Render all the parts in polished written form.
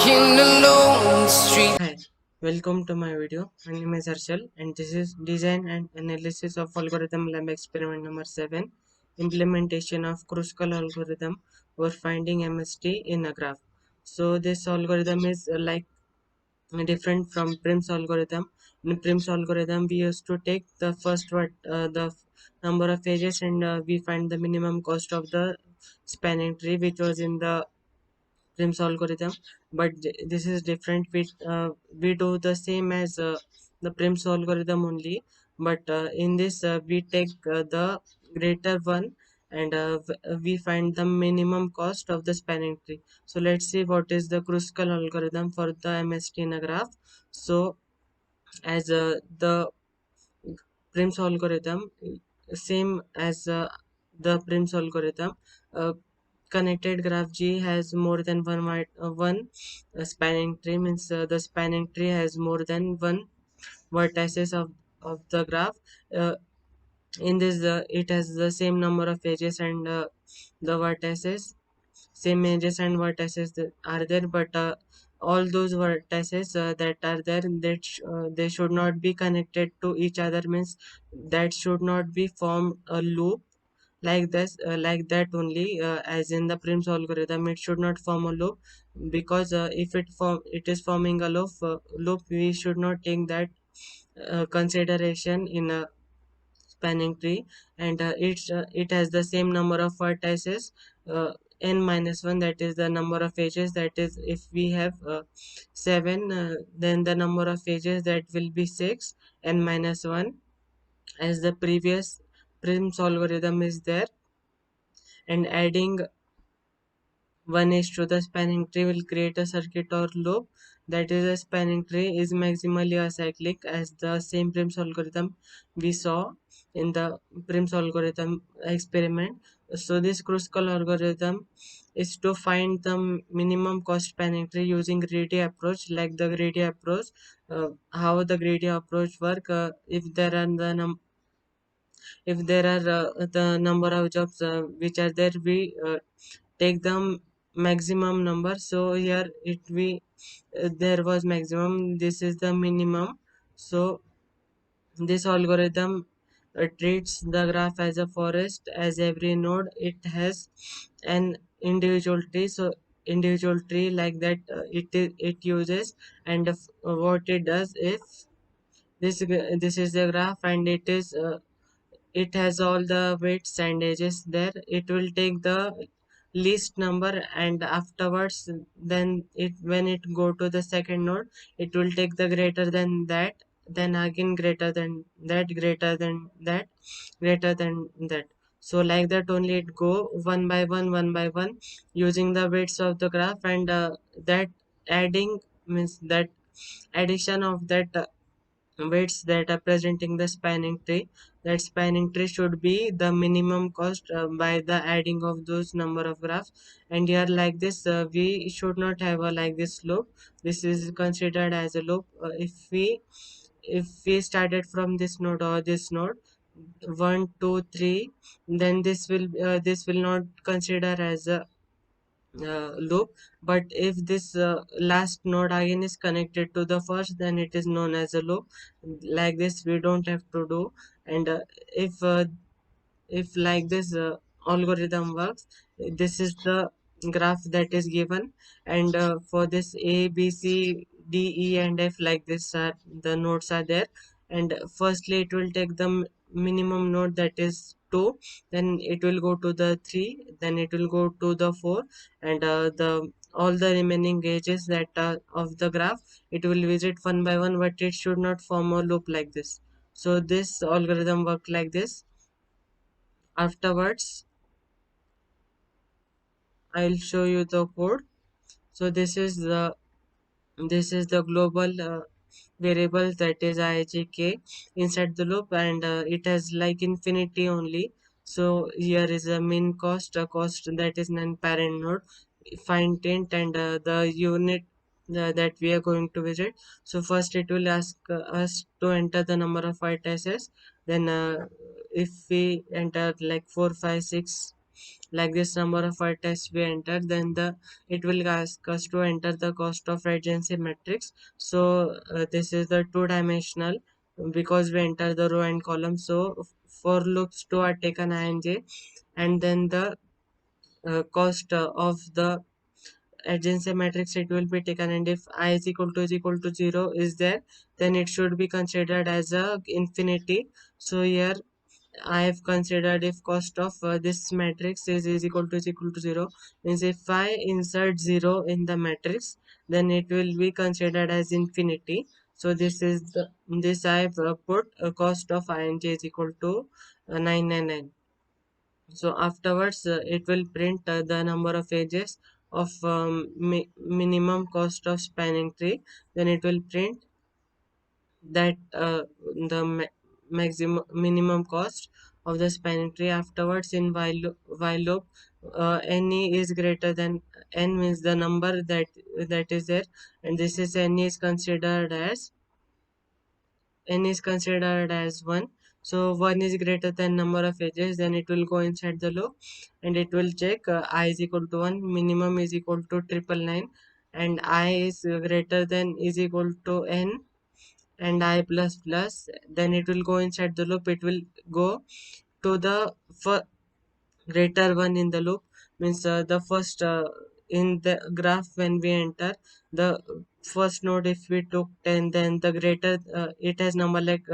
walking alone the street. Hi, welcome to my video. My name is Harshal and this is design and analysis of algorithm lab experiment number 7, implementation of Kruskal algorithm for finding MST in a graph. So this algorithm is different from Prim's algorithm. In Prim's algorithm we used to take the first word, number of edges, and we find the minimum cost of the spanning tree which was in the Prim's algorithm. But this is different. We do the same as the Prim's algorithm only, but in this we take the greater one, and we find the minimum cost of the spanning tree. So let's see what is the Kruskal algorithm for the MST in a graph. So as the Prim's algorithm, same as the Prim's algorithm. Uh, Connected graph G has more than one spanning tree, means the spanning tree has more than one vertices of the graph. Uh, in this, it has the same number of edges and the vertices, same edges and vertices that are there, but all those vertices that are there, they should not be connected to each other, means that should not be formed a loop like this, like that only, as in the Prim's algorithm it should not form a loop, because if it is forming a loop, we should not take that consideration in a spanning tree. And it has the same number of vertices, n minus 1, that is the number of edges. That is, if we have 7, then the number of edges that will be 6, n minus 1, as the previous Prim's algorithm is there. And adding 1 is to the spanning tree will create a circuit or loop. That is, a spanning tree is maximally acyclic, as the same Prim's algorithm we saw in the Prim's algorithm experiment. So this Kruskal algorithm is to find the minimum cost spanning tree using greedy approach. Like the greedy approach, how the greedy approach work, if there are the number of jobs which are there, we take the maximum number. So here there was maximum, this is the minimum. So this algorithm treats the graph as a forest, as every node it has an individual tree. So individual tree like that, it uses. And what it does, if this is the graph and it has all the weights and edges there, it will take the least number, and afterwards, then it when it go to the second node, it will take the greater than that, then again greater than that, greater than that, greater than that. So like that only it go one by one by one, using the weights of the graph. And that adding means that addition of that weights that are present in the spanning tree, that spanning tree should be the minimum cost by the adding of those number of graphs. And here like this, we should not have a like this loop. This is considered as a loop. If we started from this node or this node, 1 2 3, then this will not consider as a loop. But if this last node again is connected to the first, then it is known as a loop. Like this we don't have to do. And if like this algorithm works, this is the graph that is given. And for this a b c d e and f, like this are the nodes are there. And firstly it will take the minimum node, that is 2, then it will go to the 3, then it will go to the 4, and the all the remaining edges that are of the graph, it will visit one by one, but it should not form a loop like this. So this algorithm work like this. Afterwards I'll show you the code. So this is the global variable, that is IJK, inside the loop. And it has like infinity only. So here is a min cost, a cost that is non-parent node, find int, and the unit that we are going to visit. So first it will ask us to enter the number of vertices. Then if we enter like 4 5 6, like this number of tests we enter, then the it will ask us to enter the cost of adjacency matrix. So this is the two dimensional because we enter the row and column. So for loops 2 are taken I and j, and then the cost of the adjacency matrix it will be taken, and if I is equal to 0 is there, then it should be considered as a infinity. So here I have considered if cost of this matrix is equal to 0, means if I insert 0 in the matrix, then it will be considered as infinity. So this is the this I have put a cost of ing is equal to 999. So afterwards it will print the number of edges of minimum cost of spanning tree. Then it will print that the maximum minimum cost of the spanning tree. Afterwards in while loop, ne is greater than n, means the number that is there, and this is n is considered as n is considered as 1. So 1 is greater than number of edges, then it will go inside the loop and it will check I is equal to 1, minimum is equal to 999, and I is greater than is equal to n and I plus plus. Then it will go inside the loop, it will go to the greater one in the loop, means the first in the graph when we enter the first node, if we took 10, then the greater it has number like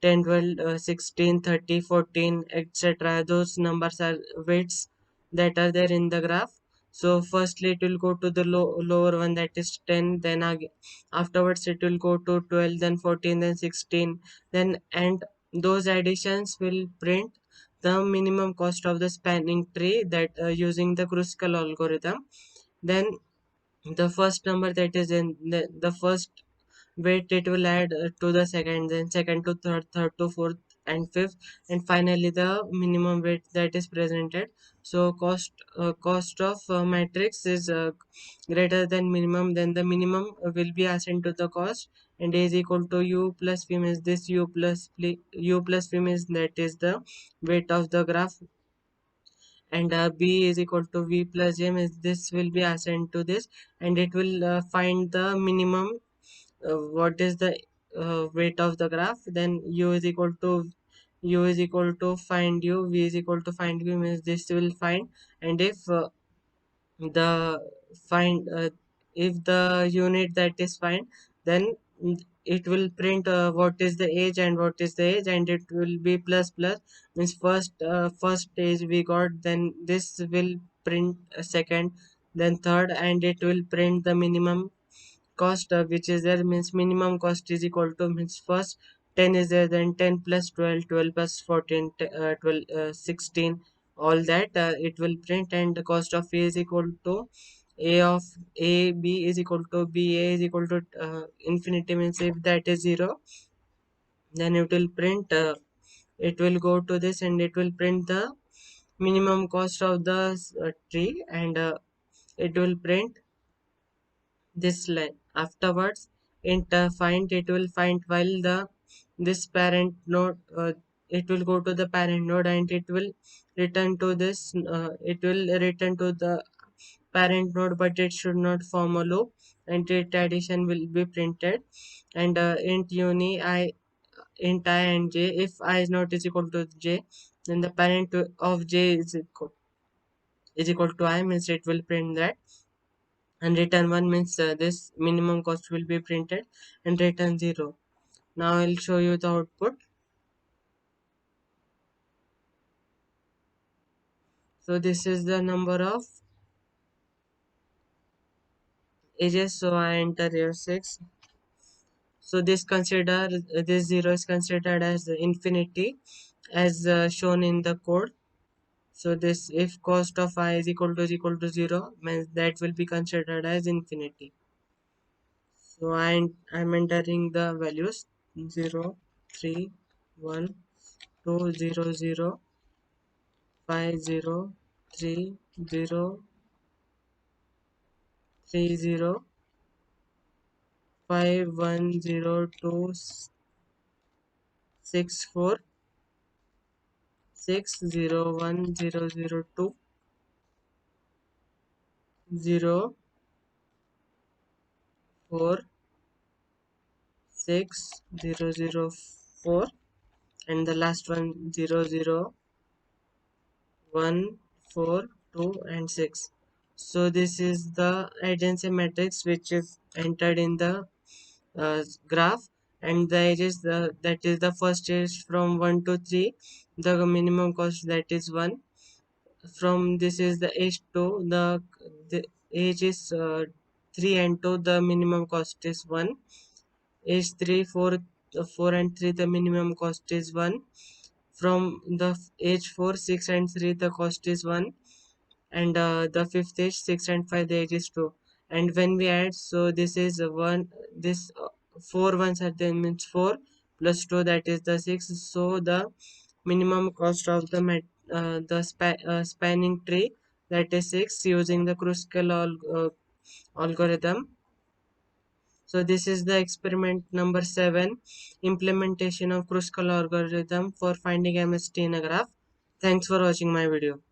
10, 12, 16, 30, 14, etc. Those numbers are weights that are there in the graph. So firstly it will go to the lower one, that is 10, then afterwards it will go to 12, then 14, then 16, then and those additions will print the minimum cost of the spanning tree that using the Kruskal algorithm. Then the first number that is in the first weight it will add to the second, then second to third, third to fourth and fifth, and finally the minimum weight that is presented. So cost of matrix is greater than minimum, then the minimum will be assigned to the cost, and a is equal to u plus v, means this u plus v means that is the weight of the graph, and b is equal to v plus j, means this will be assigned to this, and it will find the minimum what is the weight of the graph. Then u is equal to find u, v is equal to find v, means this will find, and the find if the unit that is find, then it will print what is the age and what is the age, and it will be plus plus, means first age we got, then this will print second, then third, and it will print the minimum cost which is there, means minimum cost is equal to, means first 10 is there, then 10 plus 12, 12 plus 14, 12 16, all that it will print, and the cost of a is equal to a of a, b is equal to b, a is equal to infinity, means if that is 0, then it will print it will go to this and it will print the minimum cost of the tree, and it will print this line. Afterwards in find it will find while the this parent node it will go to the parent node, and it will return to this it will return to the parent node, but it should not form a loop, and int addition will be printed, and int I and j, if I is not is equal to j, then the parent of j is equal to I, means it will print that, and return 1 means this minimum cost will be printed, and return 0. Now I'll show you the output. So this is the number of edges, so I enter here 6. So this 0 is considered as infinity as shown in the code. So this if cost of I is equal to 0, means that will be considered as infinity. So I'm entering the values 0, 3, 1, 2, 0, 0, 5, 0, 3, 0, 3, 0, 5, 1, 0, 2, 6, 4, 6 0 1 0 0 2 0 4 6 0 0 4, and the last one 0 0 1 4 2 and 6. So this is the agency matrix which is entered in the graph, and the edges, that is the first edge from 1 to 3, the minimum cost that is 1. From this is the edge 2, the edge is 3 and 2, the minimum cost is 1. Edge 3 4, 4 and 3, the minimum cost is 1. From the edge 4 6 and 3, the cost is 1. And the fifth is 6 and 5, the age is 2. And when we add, so this is 1, this 4 ones are then means 4 plus 2, that is the 6. So the minimum cost of the spanning tree, that is 6, using the Kruskal algorithm. So this is the experiment number 7, implementation of Kruskal algorithm for finding MST in a graph. Thanks for watching my video.